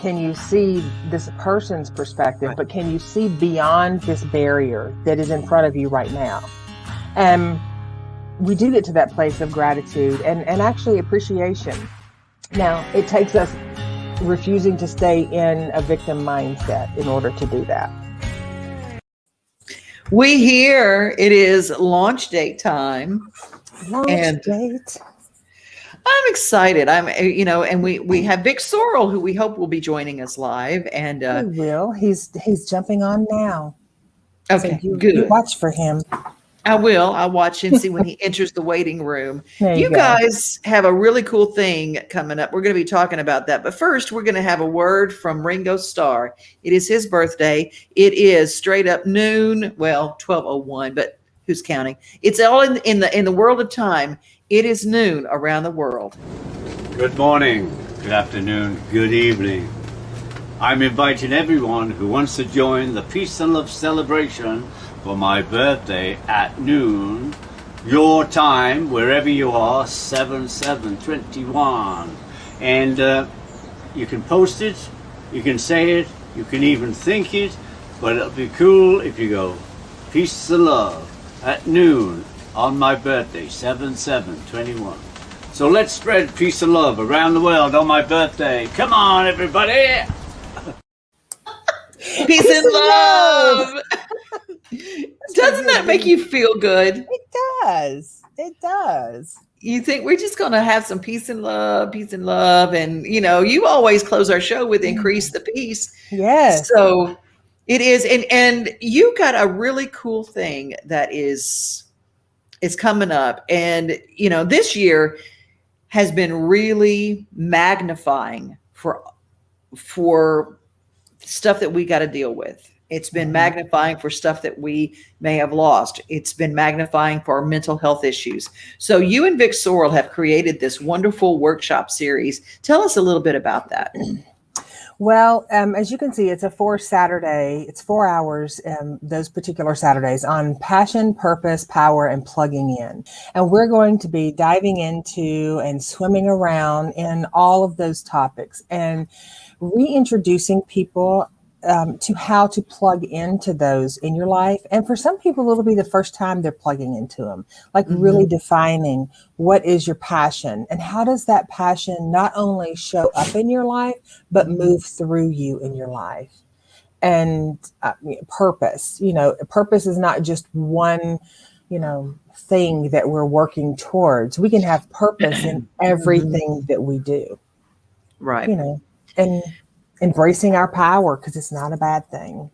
can you see this person's perspective, Right. but can you see beyond this barrier that is in front of you right now? And we do get to that place of gratitude and actually appreciation. Now, it takes us refusing to stay in a victim mindset in order to do that. We hear it is launch date time. Launch date. I'm excited. And we have Vic Sorrell, who we hope will be joining us live. And He will. He's jumping on now. Okay, so good. You watch for him. I will. I'll watch and see when he enters the waiting room. There You go. guys have a really cool thing coming up. We're going to be talking about that. But first, we're going to have a word from Ringo Starr. It is his birthday. It is straight up noon. Well, 12:01, but who's counting? It's all in the world of time. It is noon around the world. Good morning, good afternoon, good evening. I'm inviting everyone who wants to join the Peace and Love celebration for my birthday at noon, your time, wherever you are, 7/7/21. And you can post it, you can say it, you can even think it, but it'll be cool if you go Peace and Love at noon on my birthday, 7/7/21. So let's spread peace and love around the world on my birthday. Come on, everybody! Peace and love. Doesn't that make you feel good? It does. It does. You think we're just going to have some peace and love. And, you always close our show with increase the peace. Yes. So it is. And you got a really cool thing that is coming up. And, this year has been really magnifying for stuff that we got to deal with. It's been magnifying for stuff that we may have lost. It's been magnifying for our mental health issues. So you and Vic Sorrell have created this wonderful workshop series. Tell us a little bit about that. Well, as you can see, it's a 4 hours, those particular Saturdays on passion, purpose, power, and plugging in. And we're going to be diving into and swimming around in all of those topics and reintroducing people to how to plug into those in your life. And for some people, it'll be the first time they're plugging into them, like really defining what is your passion and how does that passion not only show up in your life, but move through you in your life. And purpose, purpose is not just one, thing that we're working towards. We can have purpose in everything that we do. Right. And embracing our power, because it's not a bad thing.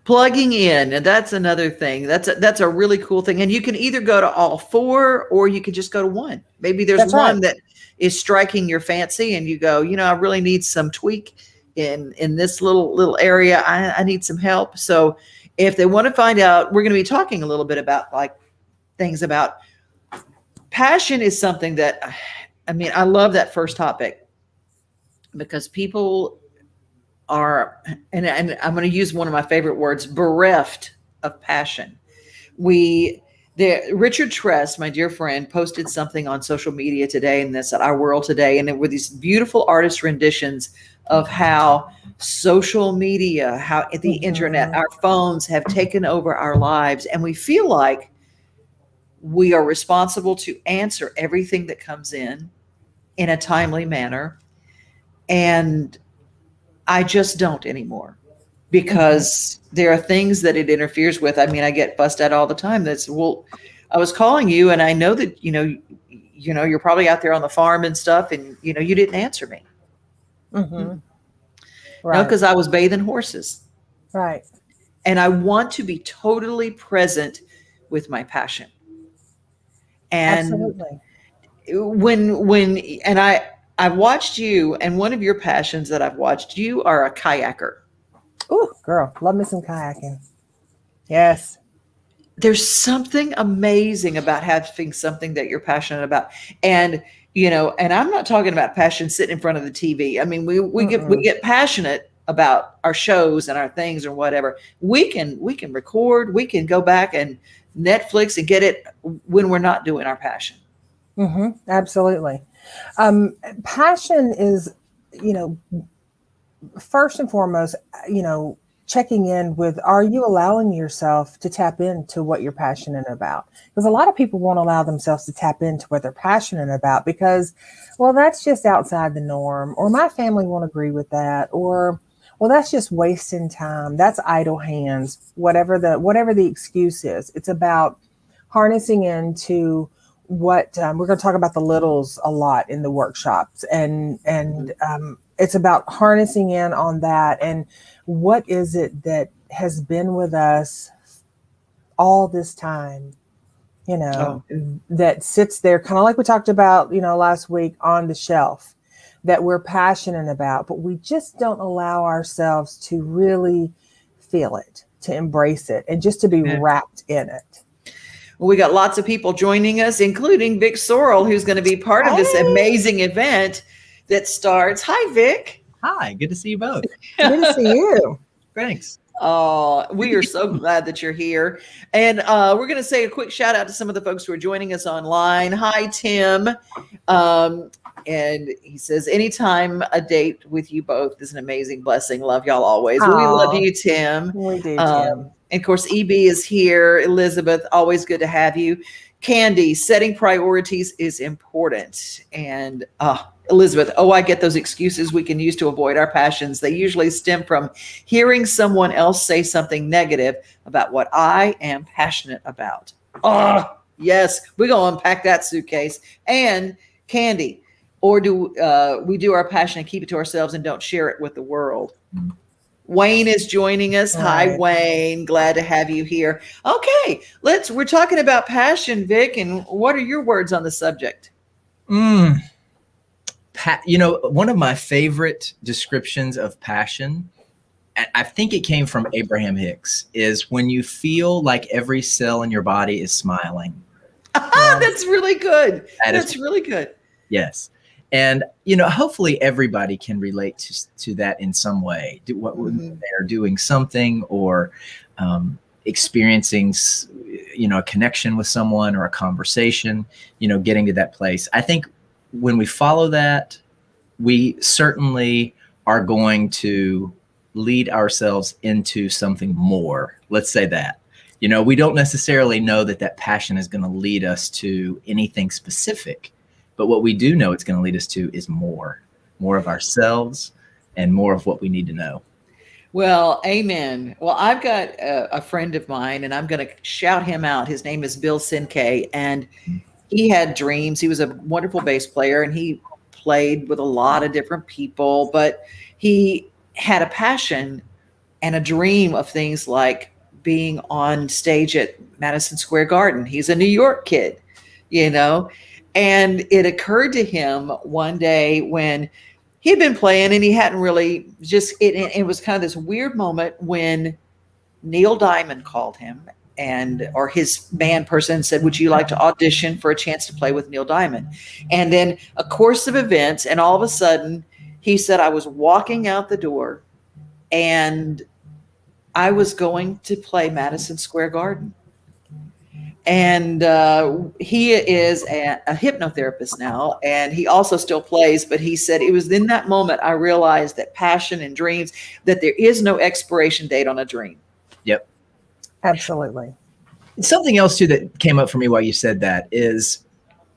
Plugging in, and that's another thing. That's a really cool thing. And you can either go to all 4 or you can just go to one. Maybe there's one that is striking your fancy and you go, I really need some tweak in this little area. I need some help. So if they want to find out, we're going to be talking a little bit about things about passion is something that, I love that first topic. Because people are, and I'm going to use one of my favorite words, bereft of passion. Richard Tress, my dear friend, posted something on social media today, and that's at Our World Today, and there were these beautiful artist renditions of how social media, how the internet, our phones have taken over our lives, and we feel like we are responsible to answer everything that comes in a timely manner. And I just don't anymore because there are things that it interferes with. I get fussed at all the time. That's, well, I was calling you and I know that, you're probably out there on the farm and stuff and, you didn't answer me. Right. Because I was bathing horses. Right. And I want to be totally present with my passion. And absolutely. I've watched you, and one of your passions that I've watched, you are a kayaker. Ooh, girl, love me some kayaking. Yes. There's something amazing about having something that you're passionate about. And, and I'm not talking about passion sitting in front of the TV. We get passionate about our shows and our things or whatever. We can record, we can go back and Netflix and get it when we're not doing our passion. Absolutely. Passion is you know, first and foremost, checking in with, are you allowing yourself to tap into what you're passionate about? Because a lot of people won't allow themselves to tap into what they're passionate about because, well, that's just outside the norm, or my family won't agree with that, or, well, that's just wasting time. That's idle hands, whatever the excuse is. It's about harnessing into what we're going to talk about the littles a lot in the workshops, and it's about harnessing in on that, and what is it that has been with us all this time, that sits there kind of like we talked about, last week, on the shelf, that we're passionate about, but we just don't allow ourselves to really feel it, to embrace it, and just to be wrapped in it. Well, we got lots of people joining us, including Vic Sorrell, who's going to be part of this amazing event that starts. Hi, Vic. Hi, good to see you both. Good to see you. Thanks. Oh, we are so glad that you're here. And we're going to say a quick shout out to some of the folks who are joining us online. Hi, Tim. And he says, anytime a date with you both is an amazing blessing. Love y'all always. Well, we love you, Tim. We do, Tim. And of course, EB is here. Elizabeth, always good to have you. Candy, setting priorities is important. And Elizabeth, I get those excuses we can use to avoid our passions. They usually stem from hearing someone else say something negative about what I am passionate about. Yes, we're going to unpack that suitcase. And Candy, or do we do our passion and keep it to ourselves and don't share it with the world? Wayne is joining us. Hi, Wayne. Glad to have you here. Okay, we're talking about passion, Vic, and what are your words on the subject? One of my favorite descriptions of passion, I think it came from Abraham Hicks, is when you feel like every cell in your body is smiling. That's really good. That's really good. Yes. And, hopefully everybody can relate to that in some way. They're doing something or experiencing, a connection with someone or a conversation, getting to that place. I think when we follow that, we certainly are going to lead ourselves into something more. Let's say that. We don't necessarily know that passion is going to lead us to anything specific. But what we do know it's going to lead us to is more of ourselves and more of what we need to know. Well, amen. Well, I've got a friend of mine, and I'm going to shout him out. His name is Bill Sinkay, and he had dreams. He was a wonderful bass player, and he played with a lot of different people, but he had a passion and a dream of things like being on stage at Madison Square Garden. He's a New York kid, and it occurred to him one day when he had been playing and he hadn't really it was kind of this weird moment when Neil Diamond called him or his band person said, would you like to audition for a chance to play with Neil Diamond? And then a course of events, and all of a sudden he said, I was walking out the door and I was going to play Madison Square Garden. And he is a hypnotherapist now, and he also still plays. But he said, it was in that moment I realized that passion and dreams, that there is no expiration date on a dream. Yep. Absolutely. Something else, too, that came up for me while you said that is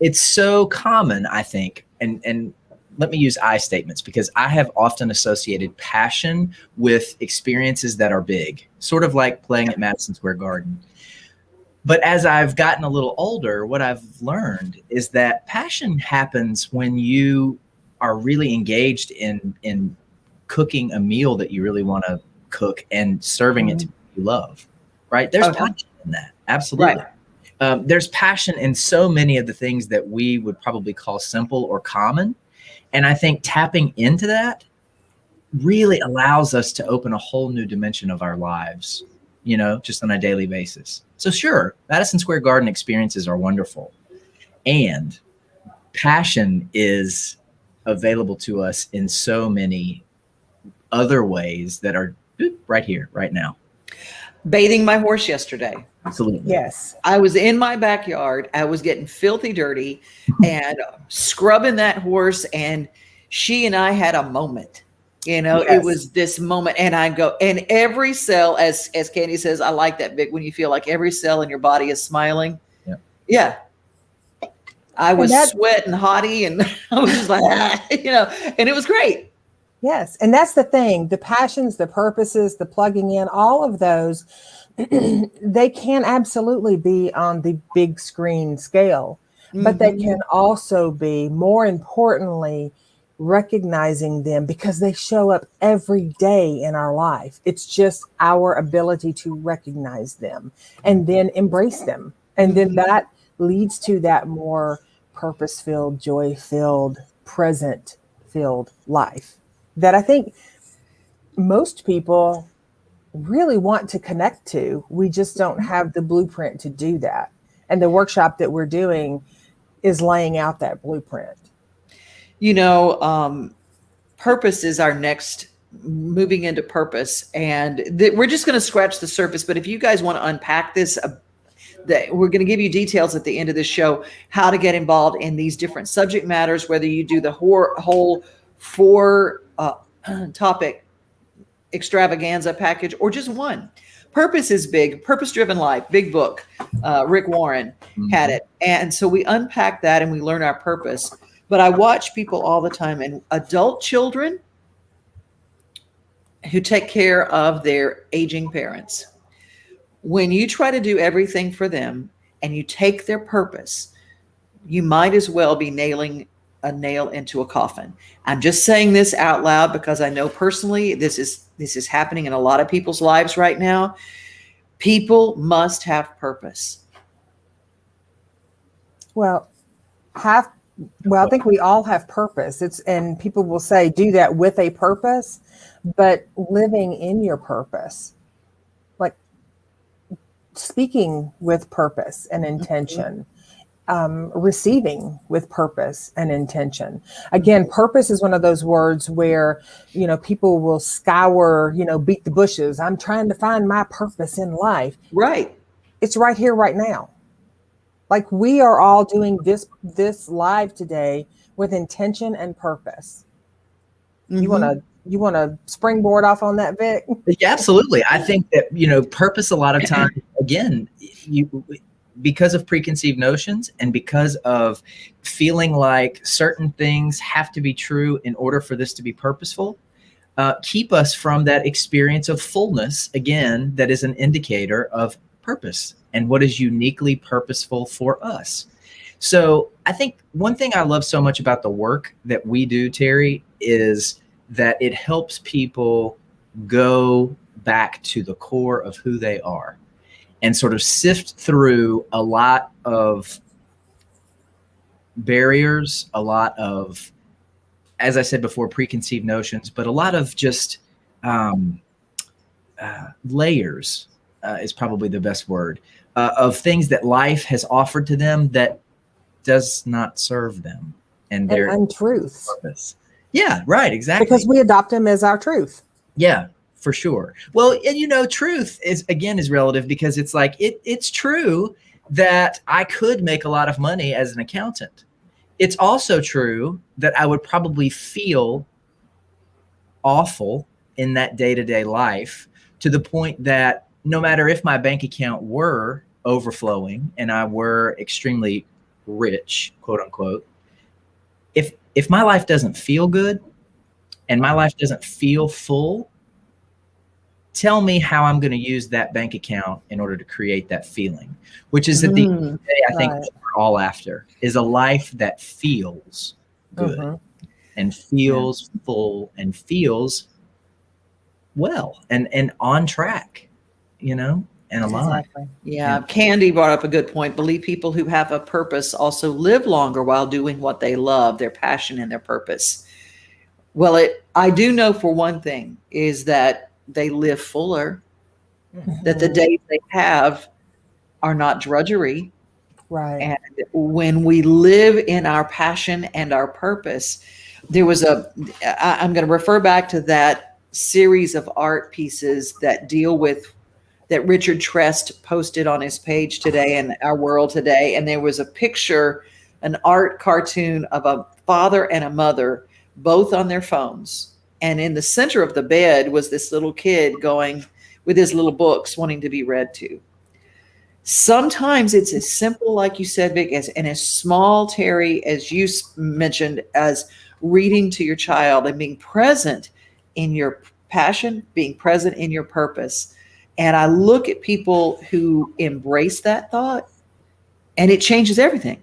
it's so common, I think, and let me use I statements, because I have often associated passion with experiences that are big, sort of like playing at Madison Square Garden. But as I've gotten a little older, what I've learned is that passion happens when you are really engaged in cooking a meal that you really want to cook and serving it to people you love, right? There's passion in that. Absolutely. Right. There's passion in so many of the things that we would probably call simple or common. And I think tapping into that really allows us to open a whole new dimension of our lives, just on a daily basis. So sure, Madison Square Garden experiences are wonderful, and passion is available to us in so many other ways that are right here, right now. Bathing my horse yesterday. Absolutely. Yes. I was in my backyard. I was getting filthy dirty and scrubbing that horse, and she and I had a moment. You know, Yes. it was this moment, and I go, and every cell, as Candy says, I like that, Vic, when you feel like every cell in your body is smiling. Yeah. Yeah. I was that- sweating hotty, and I was just like, and it was great. Yes. And that's the thing, the passions, the purposes, the plugging in, all of those, they can absolutely be on the big screen scale, but they can also be, more importantly, recognizing them because they show up every day in our life. It's just our ability to recognize them and then embrace them. And then that leads to that more purpose-filled, joy-filled, present-filled life that I think most people really want to connect to. We just don't have the blueprint to do that. And the workshop that we're doing is laying out that blueprint. Purpose is our next moving into purpose. And we're just going to scratch the surface. But if you guys want to unpack this, we're going to give you details at the end of this show, how to get involved in these different subject matters, whether you do the whole 4 topic extravaganza package or just one. Purpose is big. Purpose-driven life, big book. Rick Warren had it. And so we unpack that and we learn our purpose. But I watch people all the time, and adult children who take care of their aging parents. When you try to do everything for them and you take their purpose, you might as well be nailing a nail into a coffin. I'm just saying this out loud because I know personally this is happening in a lot of people's lives right now. People must have purpose. Well, I think we all have purpose. And people will say, do that with a purpose, but living in your purpose, like speaking with purpose and intention, receiving with purpose and intention. Again, purpose is one of those words where, people will scour, beat the bushes. I'm trying to find my purpose in life. Right. It's right here, right now. Like we are all doing this live today with intention and purpose. You want to springboard off on that, Vic? Yeah, absolutely. I think that, purpose a lot of times, again, because of preconceived notions and because of feeling like certain things have to be true in order for this to be purposeful, keep us from that experience of fullness, again, that is an indicator of purpose and what is uniquely purposeful for us. So I think one thing I love so much about the work that we do, Terri, is that it helps people go back to the core of who they are and sort of sift through a lot of barriers, a lot of, as I said before, preconceived notions, but a lot of just layers is probably the best word, of things that life has offered to them that does not serve them and their untruths. Purpose. Yeah, right, exactly. Because we adopt them as our truth. Yeah, for sure. Well, and truth is relative because it's like it's true that I could make a lot of money as an accountant. It's also true that I would probably feel awful in that day-to-day life to the point that no matter if my bank account were overflowing and I were extremely rich, quote unquote, if my life doesn't feel good and my life doesn't feel full, tell me how I'm going to use that bank account in order to create that feeling, which is at the end of the day, I think what we're all after is a life that feels good and feels full and feels well and on track, and alive. Exactly. Yeah. Candy brought up a good point. Believe people who have a purpose also live longer while doing what they love, their passion and their purpose. Well, I do know for one thing is that they live fuller, that the days they have are not drudgery. Right. And when we live in our passion and our purpose, there was I'm going to refer back to that series of art pieces that deal with that Richard Trest posted on his page today in Our World Today. And there was a picture, an art cartoon of a father and a mother both on their phones. And in the center of the bed was this little kid going with his little books wanting to be read to. Sometimes it's as simple, like you said, Vic, and as small, Terri, as you mentioned, as reading to your child and being present in your passion, being present in your purpose. And I look at people who embrace that thought, and it changes everything.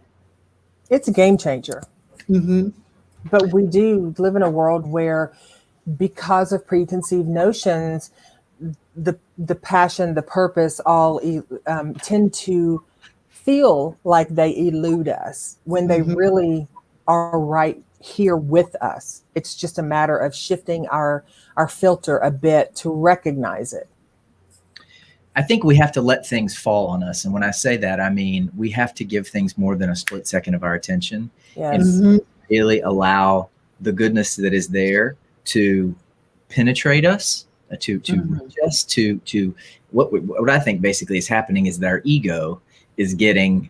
It's a game changer. Mm-hmm. But we do live in a world where, because of preconceived notions, the passion, the purpose, all tend to feel like they elude us when they really are right here with us. It's just a matter of shifting our filter a bit to recognize it. I think we have to let things fall on us. And when I say that, I mean, we have to give things more than a split second of our attention. Yes. And really allow the goodness that is there to penetrate us, to just to what I think basically is happening is that our ego is getting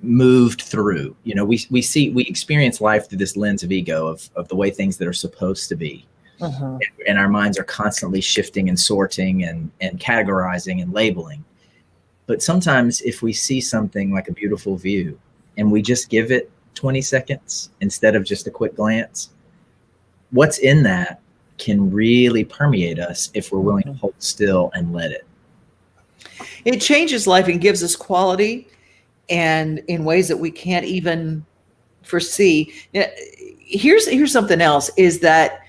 moved through. You know, we experience life through this lens of ego, of the way things that are supposed to be. And our minds are constantly shifting and sorting and categorizing and labeling. But sometimes if we see something like a beautiful view and we just give it 20 seconds instead of just a quick glance, what's in that can really permeate us if we're willing to hold still and let it. It changes life and gives us quality, and in ways that we can't even foresee. Here's something else, is that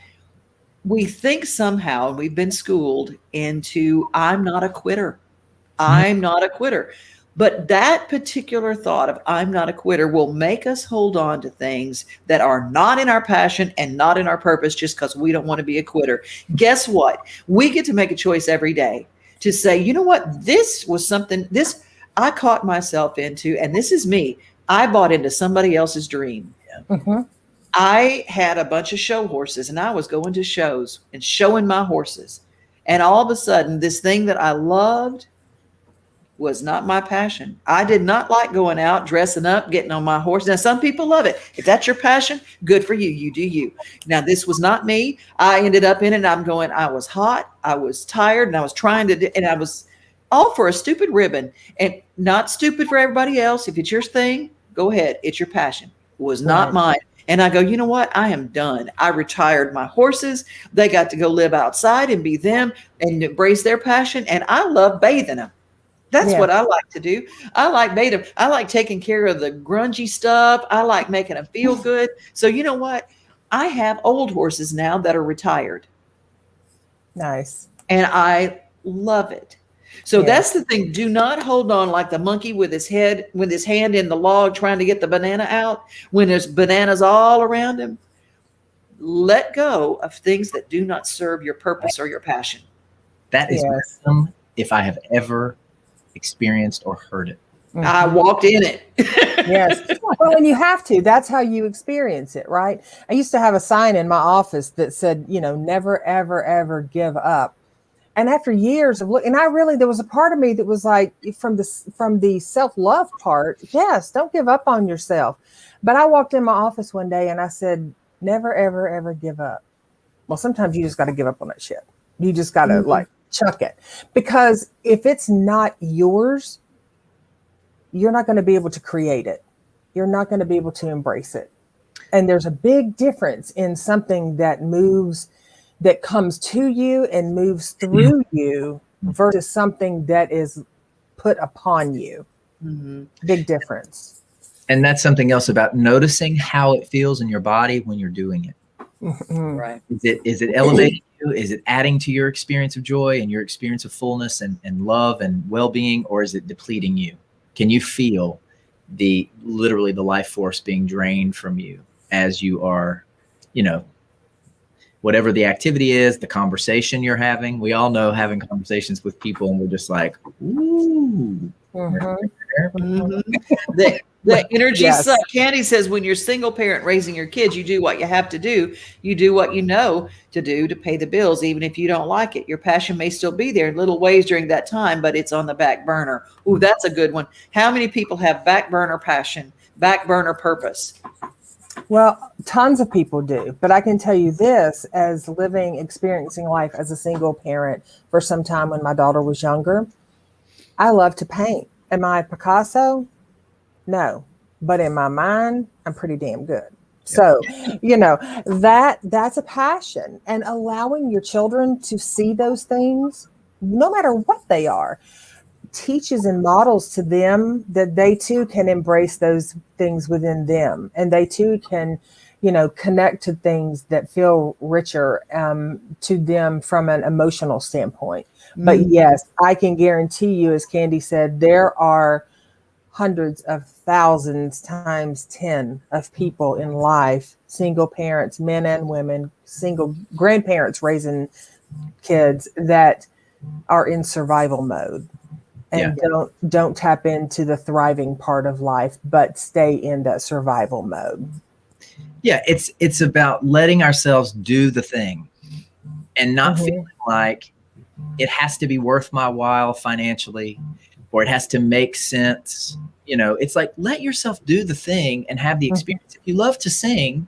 we think somehow we've been schooled into, I'm not a quitter. I'm not a quitter. But that particular thought of I'm not a quitter will make us hold on to things that are not in our passion and not in our purpose just because we don't want to be a quitter. Guess what? We get to make a choice every day to say, you know what? This was something, this I caught myself into, and this is me. I bought into somebody else's dream. I had a bunch of show horses, and I was going to shows and showing my horses. And all of a sudden, this thing that I loved was not my passion. I did not like going out, dressing up, getting on my horse. Now, some people love it. If that's your passion, good for you. You do you. Now, this was not me. I ended up in it. And I'm going, I was hot. I was tired, and I was trying to, and I was all for a stupid ribbon, and not stupid for everybody else. If it's your thing, go ahead. It's your passion. It was not mine. And I go, you know what? I am done. I retired my horses. They got to go live outside and be them and embrace their passion. And I love bathing them. That's what I like to do. I like bathing. I like taking care of the grungy stuff. I like making them feel good. So you know what? I have old horses now that are retired. Nice. And I love it. So that's the thing. Do not hold on like the monkey with his hand in the log trying to get the banana out when there's bananas all around him. Let go of things that do not serve your purpose or your passion. That is wisdom if I have ever experienced or heard it. I walked in it. Yes. Well, and you have to. That's how you experience it, right? I used to have a sign in my office that said, you know, never, ever, ever give up. And after years of looking, there was a part of me that was like, from the self-love part, yes, don't give up on yourself. But I walked in my office one day and I said, never, ever, ever give up. Well, sometimes you just got to give up on that shit. You just got to like chuck it, because if it's not yours, you're not going to be able to create it. You're not going to be able to embrace it. And there's a big difference in something that moves, that comes to you and moves through you versus something that is put upon you. Big difference. And that's something else about noticing how it feels in your body when you're doing it. Right. Is it elevating you? Is it adding to your experience of joy and your experience of fullness and love and well-being, or is it depleting you? Can you feel literally the life force being drained from you as you are, you know, whatever the activity is, the conversation you're having? We all know having conversations with people and we're just like, ooh. The energy Yes. suck. Candy says when you're single parent raising your kids, you do what you have to do. You do what you know to do to pay the bills, even if you don't like it. Your passion may still be there in little ways during that time, but it's on the back burner. Ooh, that's a good one. How many people have back burner passion, back burner purpose? Well, tons of people do, but I can tell you this, as experiencing life as a single parent for some time when my daughter was younger, I love to paint. Am I Picasso? No, but in my mind, I'm pretty damn good. So, that's a passion, and allowing your children to see those things, no matter what they are, teaches and models to them that they too can embrace those things within them, and they too can connect to things that feel richer to them from an emotional standpoint. But yes, I can guarantee you, as Candy said, there are hundreds of thousands times 10 of people in life, single parents, men and women, single grandparents raising kids, that are in survival mode and don't tap into the thriving part of life, but stay in that survival mode. Yeah, it's about letting ourselves do the thing and not feeling like it has to be worth my while financially, or it has to make sense. It's like, let yourself do the thing and have the experience. If you love to sing,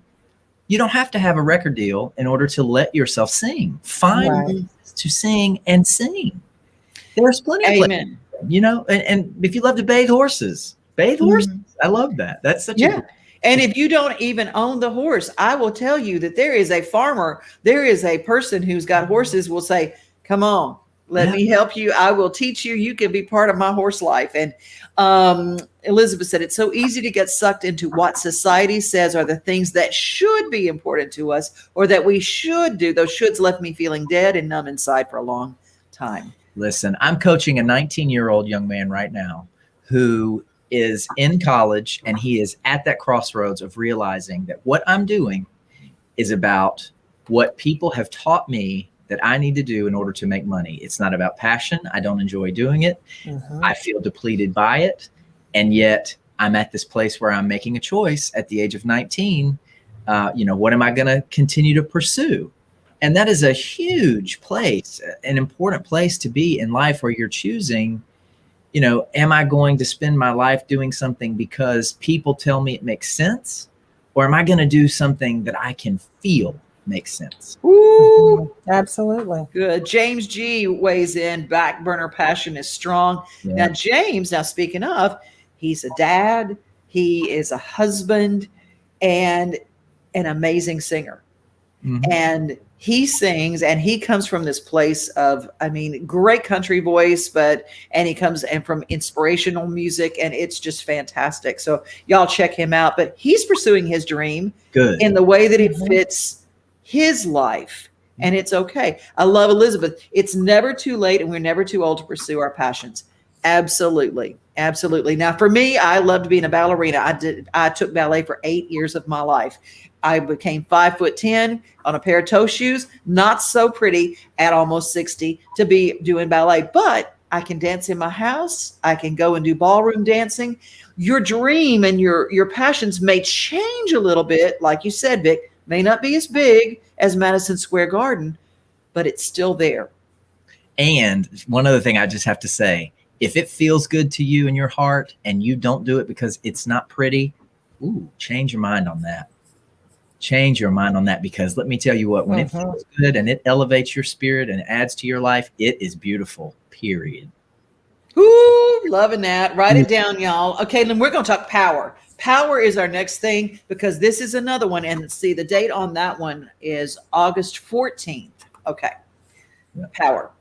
you don't have to have a record deal in order to let yourself sing. Find ways to sing and sing. There's plenty of places. And if you love to bathe horses. I love that. That's such a and if you don't even own the horse, I will tell you that there is a farmer, there is a person who's got horses will say, come on, let me help you. I will teach you. You can be part of my horse life. And Elizabeth said, it's so easy to get sucked into what society says are the things that should be important to us, or that we should do. Those shoulds left me feeling dead and numb inside for a long time. Listen, I'm coaching a 19-year-old young man right now who is in college, and he is at that crossroads of realizing that what I'm doing is about what people have taught me that I need to do in order to make money. It's not about passion. I don't enjoy doing it. I feel depleted by it. And yet I'm at this place where I'm making a choice at the age of 19. What am I going to continue to pursue? And that is a huge place, an important place to be in life, where you're choosing, am I going to spend my life doing something because people tell me it makes sense? Or am I going to do something that I can feel makes sense? Ooh, absolutely. Good. James G weighs in. Back burner passion is strong. Now, James, speaking of, he's a dad, he is a husband, and an amazing singer. And he sings, and he comes from this place of, great country voice, and he comes from inspirational music, and it's just fantastic. So y'all check him out. But he's pursuing his dream in the way that it fits his life, and it's okay. I love Elizabeth. It's never too late, and we're never too old to pursue our passions. Absolutely. Now, for me, I loved being a ballerina. I took ballet for 8 years of my life. I became 5'10" on a pair of toe shoes, not so pretty at almost 60 to be doing ballet, but I can dance in my house. I can go and do ballroom dancing. Your dream and your passions may change a little bit. Like you said, Vic, may not be as big as Madison Square Garden, but it's still there. And one other thing I just have to say, if it feels good to you in your heart and you don't do it because it's not pretty, change your mind on that. Change your mind on that, because let me tell you what, when it feels good and it elevates your spirit and adds to your life, it is beautiful, period. Ooh, loving that. Write it down, y'all. Okay, then we're going to talk power. Power is our next thing, because this is another one. And see, the date on that one is August 14th. Okay. Power.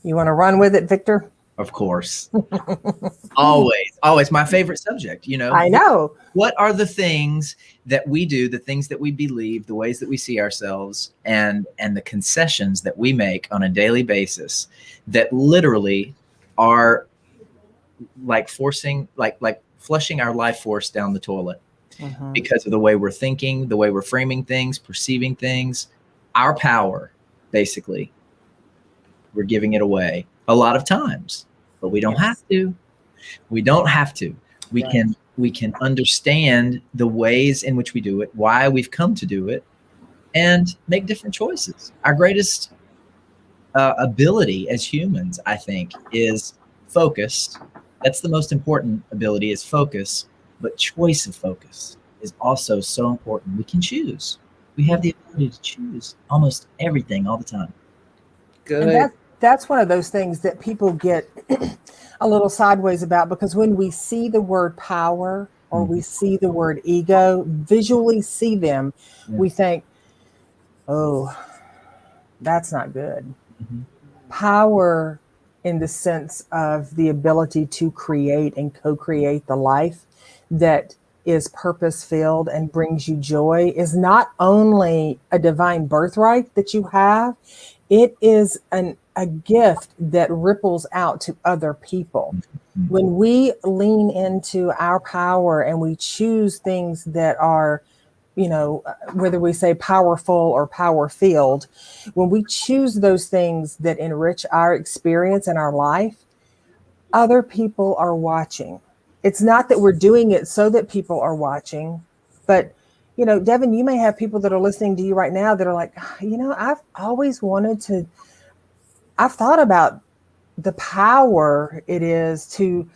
You want to run with it, Victor? Of course. Always my favorite subject, I know. What are the things that we do, the things that we believe, the ways that we see ourselves, and the concessions that we make on a daily basis that literally are like flushing our life force down the toilet because of the way we're thinking, the way we're framing things, perceiving things. Our power, basically, we're giving it away a lot of times. But we don't have to. We don't have to. We we can understand the ways in which we do it, why we've come to do it, and make different choices. Our greatest ability as humans, I think, is focus. That's the most important ability, is focus. But choice of focus is also so important. We can choose. We have the ability to choose almost everything all the time. Good. And that's one of those things that people get a little sideways about, because when we see the word power or we see the word ego, visually see them, we think, oh, that's not good. Power in the sense of the ability to create and co-create the life that is purpose-filled and brings you joy is not only a divine birthright that you have, it is a gift that ripples out to other people. When we lean into our power and we choose things that are, whether we say powerful or power-filled, when we choose those things that enrich our experience and our life, other people are watching. It's not that we're doing it so that people are watching, but Devon, you may have people that are listening to you right now that are like, I've thought about the power it is to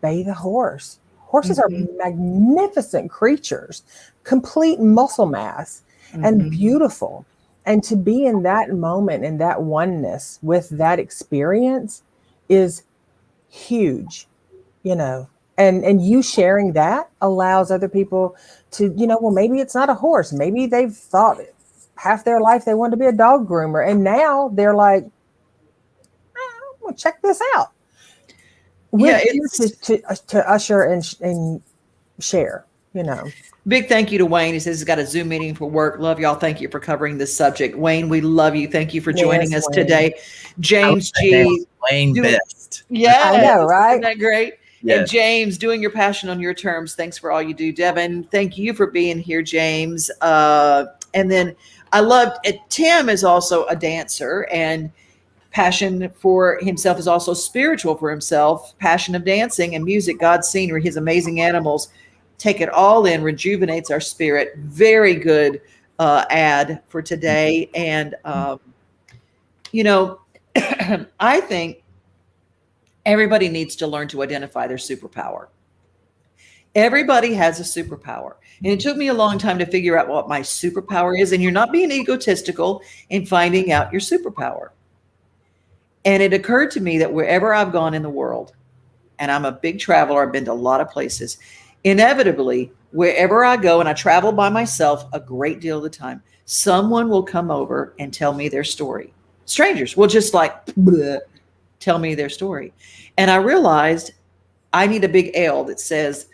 bathe a horse. Horses are magnificent creatures, complete muscle mass and beautiful. And to be in that moment, in that oneness with that experience is huge, and you sharing that allows other people to, well, maybe it's not a horse. Maybe they've thought half their life they wanted to be a dog groomer. And now they're like, well, check this out. We're here to usher and share, Big thank you to Wayne. He says he's got a Zoom meeting for work. Love y'all. Thank you for covering this subject. Wayne, we love you. Thank you for joining us today. James G. Wayne best. Yeah, I know, right? Isn't that great? Yes. And James, doing your passion on your terms. Thanks for all you do. Devon, thank you for being here, James. And then I loved it. Tim is also a dancer, and passion for himself is also spiritual for himself. Passion of dancing and music, God's scenery, his amazing animals. Take it all in, rejuvenates our spirit. Very good ad for today. And, I think everybody needs to learn to identify their superpower. Everybody has a superpower. And it took me a long time to figure out what my superpower is. And you're not being egotistical in finding out your superpower. And it occurred to me that wherever I've gone in the world, and I'm a big traveler, I've been to a lot of places, inevitably, wherever I go, and I travel by myself a great deal of the time, someone will come over and tell me their story. Strangers will just tell me their story. And I realized I need a big L that says,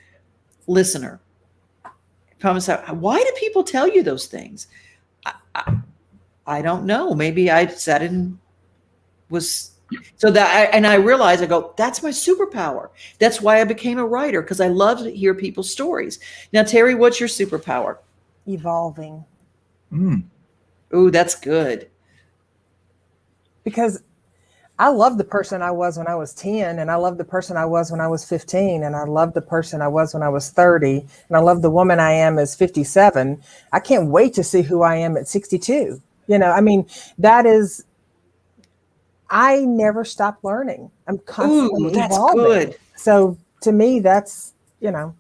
listener. Why do people tell you those things? I don't know. Maybe I sat and was... So and I realized, I go, that's my superpower. That's why I became a writer, because I love to hear people's stories. Now, Terri, what's your superpower? Evolving. Ooh, that's good. Because I love the person I was when I was 10, and I love the person I was when I was 15, and I love the person I was when I was 30, and I love the woman I am as 57. I can't wait to see who I am at 62. That is... I never stop learning. I'm constantly evolving. Good. So to me, that's, I'm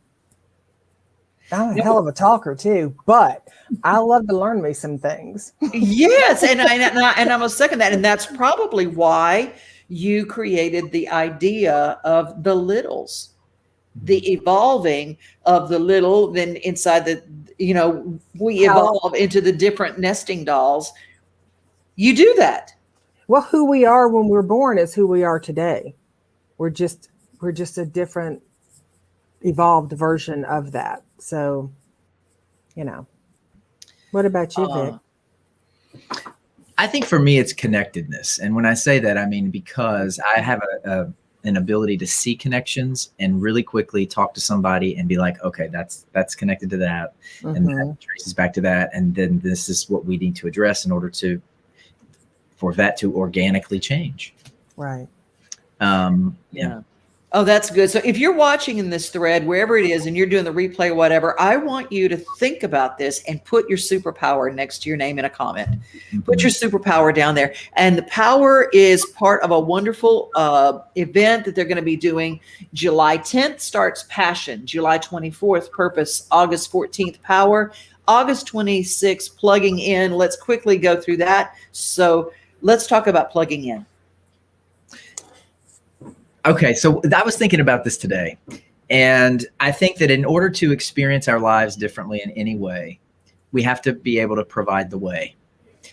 a hell of a talker too, but I love to learn me some things. Yes. And I'm a second that. And that's probably why you created the idea of the littles, the evolving of the little, then inside we evolve into the different nesting dolls. You do that. Well, who we are when we're born is who we are today. We're just a different evolved version of that. So, what about you, Vic? I think for me, it's connectedness. And when I say that, I mean, because I have an ability to see connections and really quickly talk to somebody and be like, okay, that's connected to that. And that traces back to that. And then this is what we need to address in order for that to organically change. Right. Yeah. Oh, that's good. So if you're watching in this thread, wherever it is, and you're doing the replay or whatever, I want you to think about this and put your superpower next to your name in a comment. Put your superpower down there. And the power is part of a wonderful event that they're going to be doing. July 10th starts Passion. July 24th, Purpose. August 14th, Power. August 26th, Plugging In. Let's quickly go through that. So let's talk about plugging in. Okay, so I was thinking about this today, and I think that in order to experience our lives differently in any way, we have to be able to provide the way.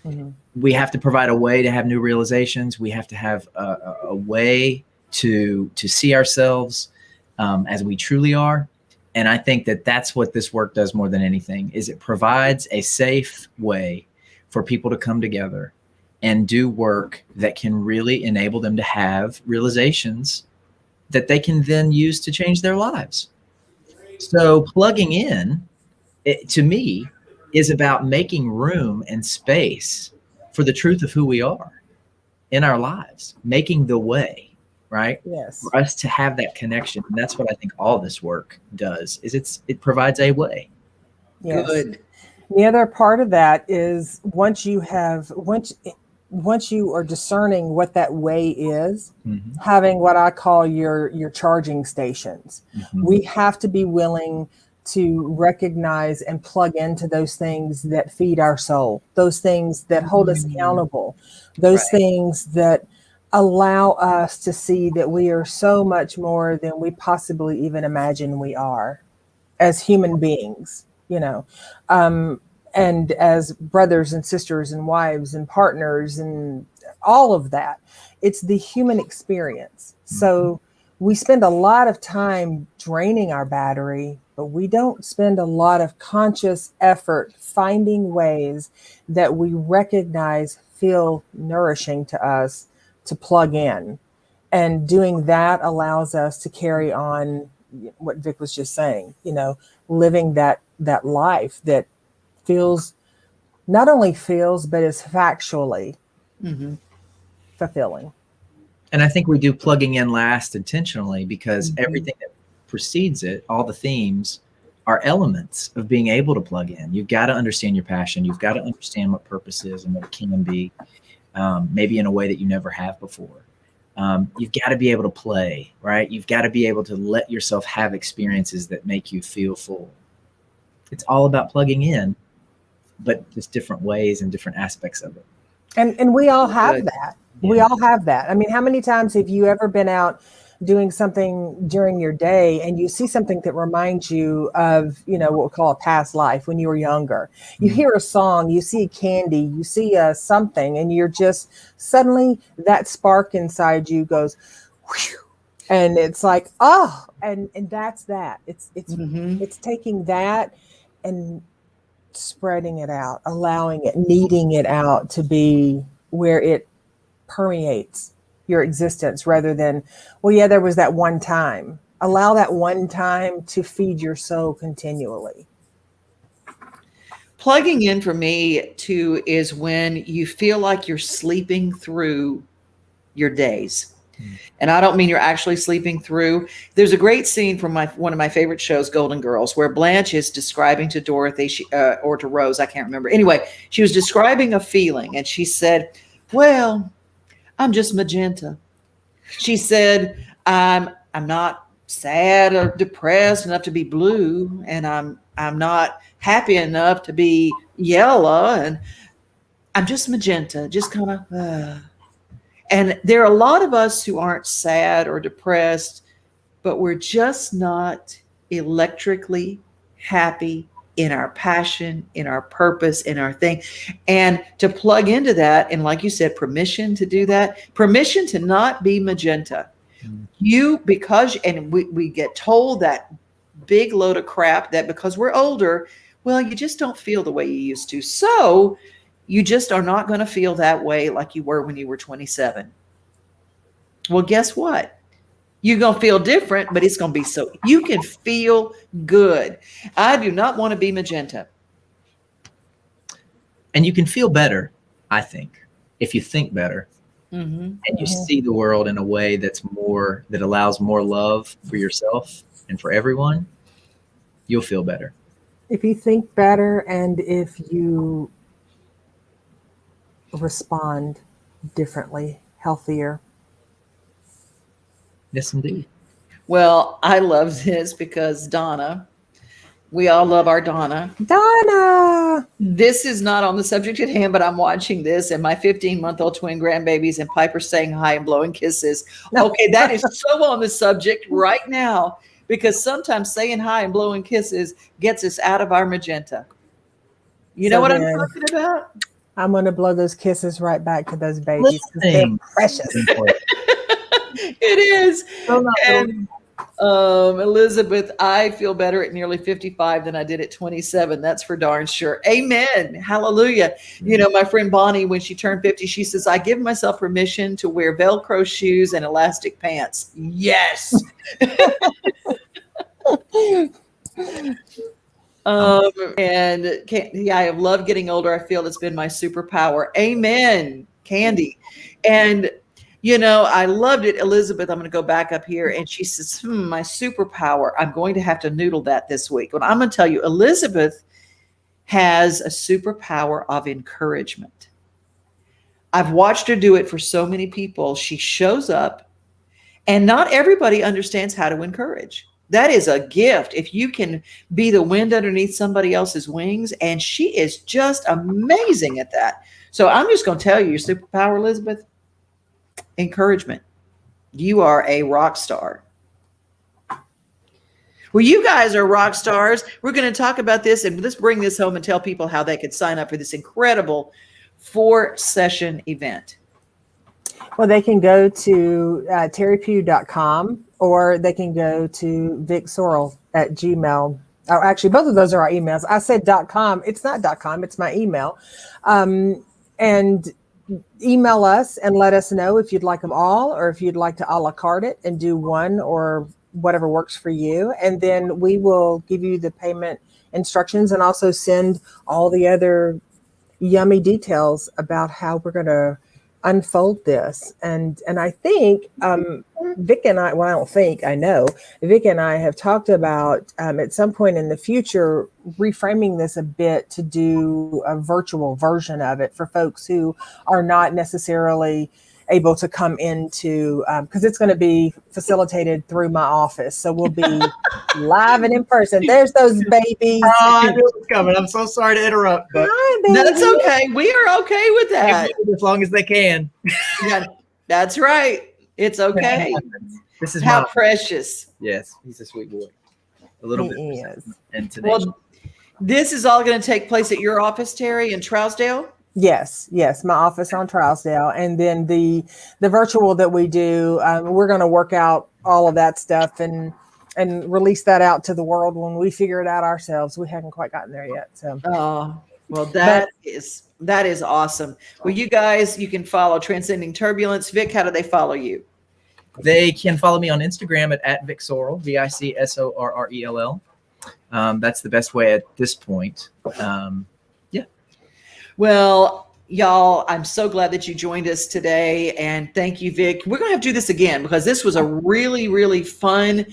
Mm-hmm. We have to provide a way to have new realizations. We have to have a way to see ourselves as we truly are. And I think that that's what this work does more than anything, is it provides a safe way for people to come together and do work that can really enable them to have realizations that they can then use to change their lives. So plugging in, to me, is about making room and space for the truth of who we are in our lives, making the way, right? Yes. For us to have that connection. And that's what I think all this work does, is it provides a way. Yes. Good. The other part of that is once you are discerning what that way is, mm-hmm. having what I call your charging stations. Mm-hmm. We have to be willing to recognize and plug into those things that feed our soul, those things that hold us accountable, those right. things that allow us to see that we are so much more than we possibly even imagine we are as human beings, and as brothers and sisters and wives and partners and all of that. It's the human experience. Mm-hmm. So we spend a lot of time draining our battery, but we don't spend a lot of conscious effort finding ways that we recognize feel nourishing to us to plug in. And doing that allows us to carry on what Vic was just saying, living that life that not only feels, but is factually mm-hmm. fulfilling. And I think we do plugging in last intentionally because mm-hmm. everything that precedes it, all the themes, are elements of being able to plug in. You've got to understand your passion. You've got to understand what purpose is and what it can be, maybe in a way that you never have before. You've got to be able to play, right? You've got to be able to let yourself have experiences that make you feel full. It's all about plugging in, but just different ways and different aspects of it. And we all have that. Yeah. We all have that. I mean, how many times have you ever been out doing something during your day and you see something that reminds you of, what we call a past life when you were younger? Mm-hmm. You hear a song, you see a candy, you see something, and you're just suddenly that spark inside you goes, whew, and it's like, oh, and that's that. It's mm-hmm. it's taking that and spreading it out, allowing it, kneading it out to be where it permeates your existence rather than, well, yeah, there was that one time. Allow that one time to feed your soul continually. Plugging in for me too is when you feel like you're sleeping through your days. And I don't mean you're actually sleeping through. There's a great scene from one of my favorite shows, Golden Girls, where Blanche is describing to Dorothy or to Rose, I can't remember. Anyway, she was describing a feeling and she said, well, I'm just magenta. She said, I'm not sad or depressed enough to be blue, and I'm not happy enough to be yellow, and I'm just magenta, just kind of. And there are a lot of us who aren't sad or depressed, but we're just not electrically happy in our passion, in our purpose, in our thing. And to plug into that, and like you said, permission to do that, permission to not be magenta. We get told that big load of crap that because we're older, well, you just don't feel the way you used to. So you just are not going to feel that way like you were when you were 27. Well, guess what? You're going to feel different, but it's going to be so you can feel good. I do not want to be magenta. And you can feel better, I think, if you think better. Mhm. and you Mhm. see the world in a way that allows more love for yourself and for everyone, you'll feel better. If you think better and if you respond differently, healthier. Yes, indeed. Well, I love this because Donna, we all love our Donna. Donna! This is not on the subject at hand, but I'm watching this and my 15-month-old twin grandbabies and Piper saying hi and blowing kisses. Okay, that is so on the subject right now because sometimes saying hi and blowing kisses gets us out of our magenta. You know So what I'm then talking about? I'm going to blow those kisses right back to those babies because they're Listening. precious. It is. Still not And Elizabeth, I feel better at nearly 55 than I did at 27. That's for darn sure. Amen. Hallelujah. You know, my friend Bonnie, when she turned 50, she says, I give myself permission to wear Velcro shoes and elastic pants. Yes. I have loved getting older. I feel it's been my superpower. Amen. Candy. And you know, I loved it. Elizabeth, I'm going to go back up here. And she says, my superpower. I'm going to have to noodle that this week. But I'm going to tell you, Elizabeth has a superpower of encouragement. I've watched her do it for so many people. She shows up, and not everybody understands how to encourage. That is a gift. If you can be the wind underneath somebody else's wings, and she is just amazing at that. So I'm just going to tell you your superpower, Elizabeth. Encouragement. You are a rock star. Well, you guys are rock stars. We're going to talk about this and let's bring this home and tell people how they could sign up for this incredible 4-session event. Well, they can go to terripugh.com or they can go to Vic Sorrell at Gmail. Oh, actually, both of those are our emails. I said .com. It's not .com. It's my email. And email us and let us know if you'd like them all or if you'd like to a la carte it and do one or whatever works for you. And then we will give you the payment instructions and also send all the other yummy details about how we're going to unfold this. And I think Vic and I, well, I don't think, I know, Vic and I have talked about at some point in the future, reframing this a bit to do a virtual version of it for folks who are not necessarily able to come into, because it's going to be facilitated through my office. So we'll be live and in person. There's those babies. Oh, I knew it was coming. I'm so sorry to interrupt, but Hi, baby. That's okay. We are okay with that. as long as they can. Yeah, that's right. It's okay. This is How my precious. yes. He's a sweet boy. A little bit. He is. And tenacious. Well, this is all going to take place at your office, Terri, in Trousdale? Yes, my office on Trousdale, and then the virtual that we do, we're going to work out all of that stuff and release that out to the world when we figure it out ourselves. We haven't quite gotten there yet. So, Oh, well, that is awesome. Well, you guys, you can follow Transcending Turbulence. Vic, how do they follow you? They can follow me on Instagram at Vic Sorrell, VicSorrell. That's the best way at this point. Well, y'all, I'm so glad that you joined us today. And thank you, Vic. We're going to have to do this again because this was a really, really fun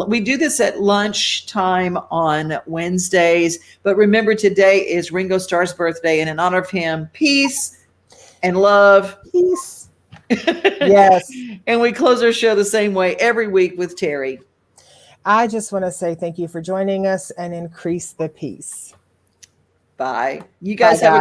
we do this at lunchtime on Wednesdays. But remember, today is Ringo Starr's birthday. And in honor of him, peace and love. peace. Yes. And we close our show the same way every week with Terri. I just want to say thank you for joining us and increase the peace. Bye. You guys have a